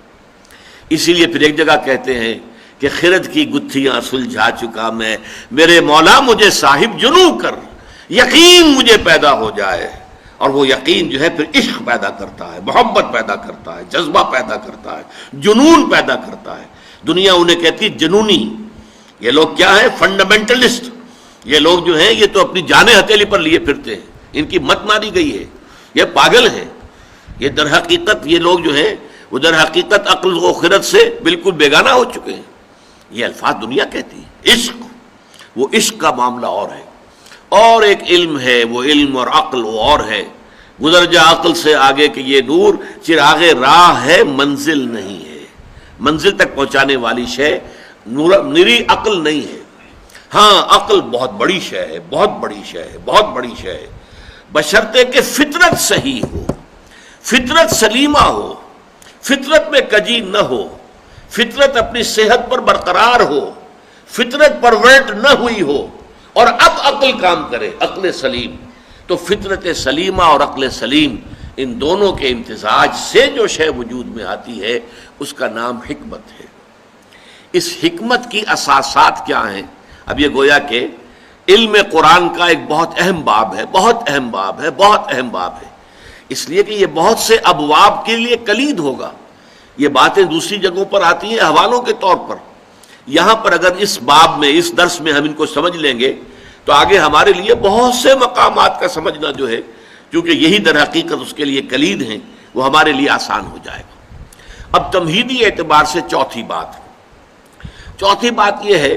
اسی لیے پھر ایک جگہ کہتے ہیں کہ خرد کی گتھیاں سلجھا چکا میں، میرے مولا مجھے صاحب جنوں کر، یقین مجھے پیدا ہو جائے۔ اور وہ یقین جو ہے پھر عشق پیدا کرتا ہے، محبت پیدا کرتا ہے، جذبہ پیدا کرتا ہے، جنون پیدا کرتا ہے۔ دنیا انہیں کہتی جنونی۔ یہ لوگ کیا ہیں؟ فنڈامنٹلسٹ۔ یہ لوگ جو ہیں یہ تو اپنی جانیں ہتھیلی پر لیے پھرتے ہیں، ان کی مت ماری گئی ہے، یہ پاگل ہیں۔ یہ در حقیقت یہ لوگ جو ہیں وہ در حقیقت عقل و خرد سے بالکل بیگانہ ہو چکے ہیں۔ یہ الفاظ دنیا کہتی ہے۔ عشق، وہ عشق کا معاملہ اور ہے، اور ایک علم ہے، وہ علم اور عقل وہ اور ہے۔ گزر جا عقل سے آگے کہ یہ نور چراغ راہ ہے، منزل نہیں ہے۔ منزل تک پہنچانے والی شے نری عقل نہیں ہے۔ ہاں عقل بہت بڑی شے ہے، بہت بڑی شے ہے، بہت بڑی شے ہے، بشرطے کہ فطرت صحیح ہو، فطرت سلیمہ ہو، فطرت میں کجی نہ ہو، فطرت اپنی صحت پر برقرار ہو، فطرت پرورٹ نہ ہوئی ہو، اور اب عقل کام کرے، عقل سلیم۔ تو فطرت سلیمہ اور عقل سلیم، ان دونوں کے امتزاج سے جو شے وجود میں آتی ہے اس کا نام حکمت ہے۔ اس حکمت کی اساسات کیا ہیں؟ اب یہ گویا کہ علم قرآن کا ایک بہت اہم باب ہے، بہت اہم باب ہے، بہت اہم باب ہے، اس لیے کہ یہ بہت سے ابواب کے لیے کلید ہوگا۔ یہ باتیں دوسری جگہوں پر آتی ہیں حوالوں کے طور پر، یہاں پر اگر اس باب میں، اس درس میں ہم ان کو سمجھ لیں گے تو آگے ہمارے لیے بہت سے مقامات کا سمجھنا جو ہے، کیونکہ یہی در حقیقت اس کے لیے کلید ہیں، وہ ہمارے لیے آسان ہو جائے گا۔ اب تمہیدی اعتبار سے چوتھی بات یہ ہے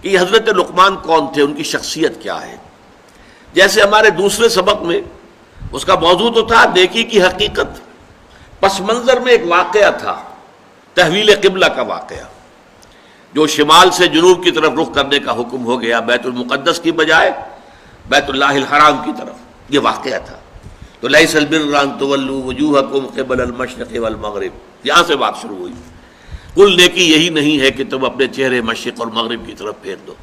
کہ یہ حضرت لقمان کون تھے، ان کی شخصیت کیا ہے۔ جیسے ہمارے دوسرے سبق میں اس کا موضوع تو تھا نیکی کی حقیقت، پس منظر میں ایک واقعہ تھا، تحویل قبلہ کا واقعہ، جو شمال سے جنوب کی طرف رخ کرنے کا حکم ہو گیا، بیت المقدس کی بجائے بیت اللہ الحرام کی طرف، یہ واقعہ تھا۔ تو لیس البر ان تولوا وجوہکم قبل المشرق والمغرب، یہاں سے بات شروع ہوئی۔ کل نیکی یہی نہیں ہے کہ تم اپنے چہرے مشرق اور مغرب کی طرف پھیر دو۔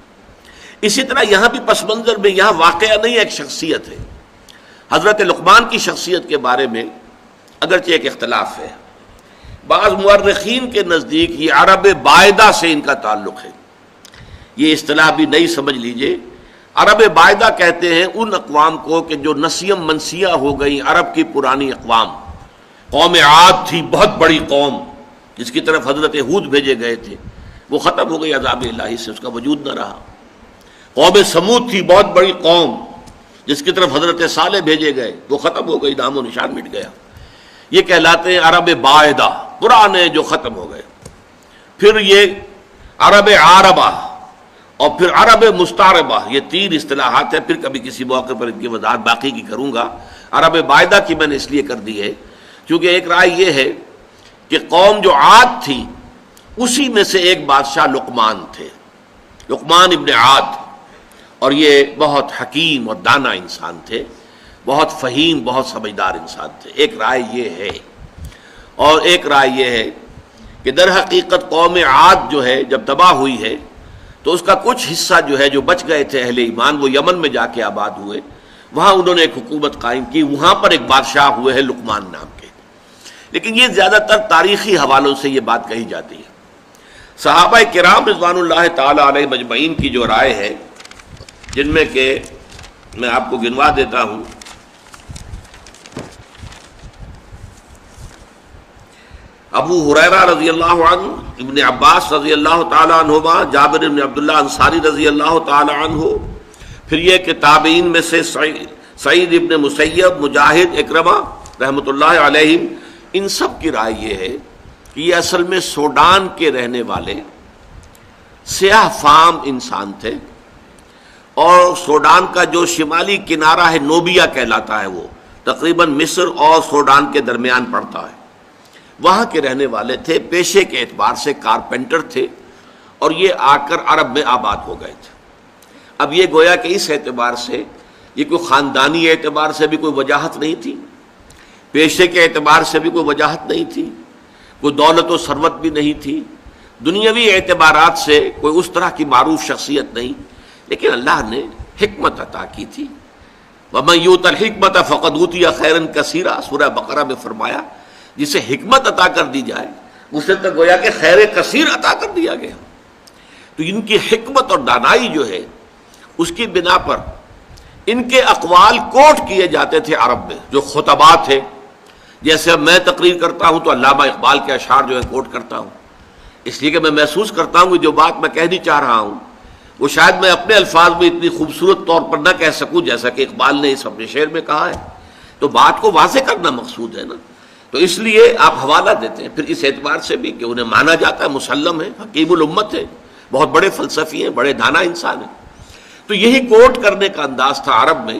اسی طرح یہاں بھی پس منظر میں یہاں واقعہ نہیں، ایک شخصیت ہے۔ حضرت لقمان کی شخصیت کے بارے میں اگرچہ ایک اختلاف ہے، بعض مورخین کے نزدیک یہ عرب بائدہ سے ان کا تعلق ہے۔ یہ اصطلاح بھی نئی سمجھ لیجئے۔ عرب بائدہ کہتے ہیں ان اقوام کو کہ جو نسیم منسیہ ہو گئی، عرب کی پرانی اقوام۔ قوم عاد تھی بہت بڑی قوم جس کی طرف حضرت ہود بھیجے گئے تھے، وہ ختم ہو گئی عذاب الہی سے، اس کا وجود نہ رہا۔ قوم سمود تھی بہت بڑی قوم جس کی طرف حضرت صالح بھیجے گئے، وہ ختم ہو گئی، نام و نشان مٹ گیا۔ یہ کہلاتے ہیں عرب بائدہ، پرانے جو ختم ہو گئے۔ پھر یہ عرب عاربہ اور پھر عرب مستعربہ، یہ تین اصطلاحات ہیں، پھر کبھی کسی موقع پر ان کی وضاحت باقی کی کروں گا۔ عرب بائدہ کی میں نے اس لیے کر دی ہے کیونکہ ایک رائے یہ ہے کہ قوم جو عاد تھی اسی میں سے ایک بادشاہ لقمان تھے، لقمان ابن عاد، اور یہ بہت حکیم اور دانا انسان تھے، بہت فہیم، بہت سمجھدار انسان تھے۔ ایک رائے یہ ہے، اور ایک رائے یہ ہے کہ در حقیقت قوم عاد جو ہے جب تباہ ہوئی ہے تو اس کا کچھ حصہ جو ہے جو بچ گئے تھے اہل ایمان، وہ یمن میں جا کے آباد ہوئے، وہاں انہوں نے ایک حکومت قائم کی، وہاں پر ایک بادشاہ ہوئے ہیں لقمان نام کے۔ لیکن یہ زیادہ تر تاریخی حوالوں سے یہ بات کہی جاتی ہے۔ صحابہ کرام رضوان اللہ تعالی علیہ مجمعین کی جو رائے ہے، جن میں کہ میں آپ کو گنوا دیتا ہوں، ابو ہریرہ رضی اللہ عنہ، ابن عباس رضی اللہ تعالی عنہما، جابر بن عبداللہ انصاری رضی اللہ تعالی عنہ، پھر یہ کہ تابعین میں سے سعید ابن مسیب، مجاہد، اکرمہ رحمۃ اللہ علیہم، ان سب کی رائے یہ ہے کہ یہ اصل میں سوڈان کے رہنے والے سیاہ فام انسان تھے، اور سوڈان کا جو شمالی کنارہ ہے نوبیا کہلاتا ہے، وہ تقریباً مصر اور سوڈان کے درمیان پڑتا ہے، وہاں کے رہنے والے تھے۔ پیشے کے اعتبار سے کارپینٹر تھے، اور یہ آ کر عرب میں آباد ہو گئے تھے۔ اب یہ گویا کہ اس اعتبار سے یہ کوئی خاندانی اعتبار سے بھی کوئی وجاہت نہیں تھی، پیشے کے اعتبار سے بھی کوئی وجاہت نہیں تھی، کوئی دولت و ثروت بھی نہیں تھی، دنیاوی اعتبارات سے کوئی اس طرح کی معروف شخصیت نہیں، لیکن اللہ نے حکمت عطا کی تھی۔ وَمَن یُؤْتَ الْحِکْمَةَ فَقَدْ أُوتِیَ خَیْرًا کَثِیرًا، سورہ بقرہ میں فرمایا جسے حکمت عطا کر دی جائے اسے تو گویا کہ خیر کثیر عطا کر دیا گیا۔ تو ان کی حکمت اور دانائی جو ہے اس کی بنا پر ان کے اقوال کوٹ کیے جاتے تھے عرب میں، جو خطباء تھے۔ جیسے اب میں تقریر کرتا ہوں تو علامہ اقبال کے اشعار جو ہے کوٹ کرتا ہوں، اس لیے کہ میں محسوس کرتا ہوں کہ جو بات میں کہنی چاہ رہا ہوں وہ شاید میں اپنے الفاظ میں اتنی خوبصورت طور پر نہ کہہ سکوں جیسا کہ اقبال نے اس اپنے شعر میں کہا ہے، تو بات کو واضح کرنا مقصود ہے نا، تو اس لیے آپ حوالہ دیتے ہیں۔ پھر اس اعتبار سے بھی کہ انہیں مانا جاتا ہے مسلم ہے، حکیم الامت ہے، بہت بڑے فلسفی ہیں، بڑے دانا انسان ہیں۔ تو یہی کوٹ کرنے کا انداز تھا عرب میں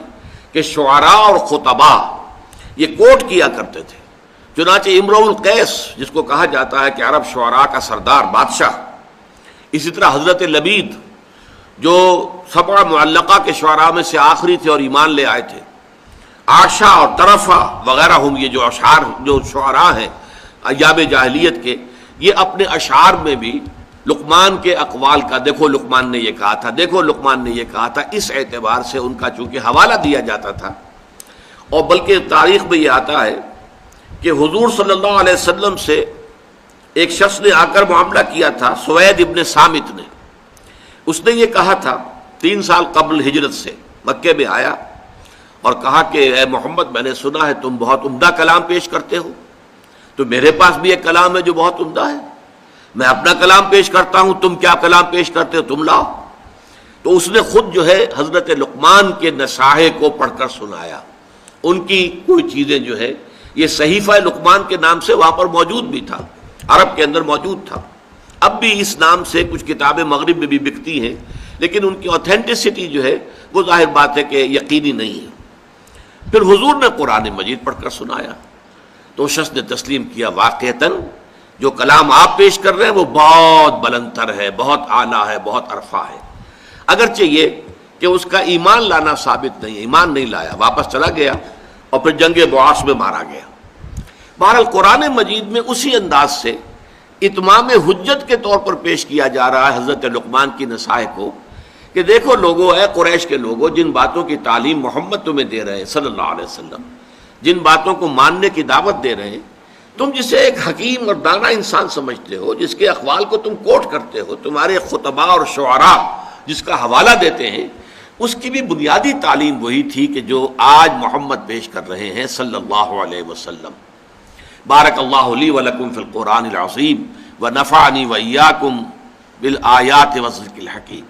کہ شعراء اور خطباء یہ کوٹ کیا کرتے تھے۔ چنانچہ امرؤ القیس جس کو کہا جاتا ہے کہ عرب شعراء کا سردار بادشاہ، اسی طرح حضرت لبید جو سبع معلقہ کے شعراء میں سے آخری تھے اور ایمان لے آئے تھے، عاشا اور طرفہ وغیرہ ہم، یہ جو اشعار جو شعراء ہیں ایام جاہلیت کے، یہ اپنے اشعار میں بھی لقمان کے اقوال کا دیکھو لقمان نے یہ کہا تھا، دیکھو لقمان نے یہ کہا تھا، اس اعتبار سے ان کا چونکہ حوالہ دیا جاتا تھا۔ اور بلکہ تاریخ میں یہ آتا ہے کہ حضور صلی اللہ علیہ وسلم سے ایک شخص نے آ کر معاملہ کیا تھا، سوید ابن صامت نے۔ اس نے یہ کہا تھا 3 سال قبل ہجرت سے مکے میں آیا اور کہا کہ اے محمد، میں نے سنا ہے تم بہت عمدہ کلام پیش کرتے ہو، تو میرے پاس بھی ایک کلام ہے جو بہت عمدہ ہے، میں اپنا کلام پیش کرتا ہوں، تم کیا کلام پیش کرتے ہو، تم لاؤ۔ تو اس نے خود جو ہے حضرت لقمان کے نصائح کو پڑھ کر سنایا۔ ان کی کوئی چیزیں جو ہے یہ صحیفہ لقمان کے نام سے وہاں پر موجود بھی تھا، عرب کے اندر موجود تھا۔ اب بھی اس نام سے کچھ کتابیں مغرب میں بھی بکتی ہیں، لیکن ان کی اوتھینٹسٹی جو ہے وہ ظاہر بات ہے کہ یقینی نہیں ہے۔ پھر حضور نے قرآن مجید پڑھ کر سنایا تو شخص نے تسلیم کیا، واقعتاً جو کلام آپ پیش کر رہے ہیں وہ بہت بلند تر ہے، بہت اعلیٰ ہے، بہت عرفہ ہے۔ اگرچہ یہ کہ اس کا ایمان لانا ثابت نہیں ہے، ایمان نہیں لایا، واپس چلا گیا اور پھر جنگ بعاث میں مارا گیا۔ بہرحال قرآن مجید میں اسی انداز سے اتمام حجت کے طور پر پیش کیا جا رہا ہے حضرت لقمان کی نصائح کو کہ دیکھو لوگوں، اے قریش کے لوگوں، جن باتوں کی تعلیم محمد تمہیں دے رہے ہیں صلی اللہ علیہ وسلم، جن باتوں کو ماننے کی دعوت دے رہے ہیں، تم جسے ایک حکیم اور دانا انسان سمجھتے ہو، جس کے اقوال کو تم کوٹ کرتے ہو، تمہارے خطباء اور شعراء جس کا حوالہ دیتے ہیں، اس کی بھی بنیادی تعلیم وہی تھی کہ جو آج محمد پیش کر رہے ہیں صلی اللہ علیہ وسلم۔ بارک اللہ لی ولکم فی القرآن العظیم ونفعنی وإیاکم بالآیات والذکر الحکیم۔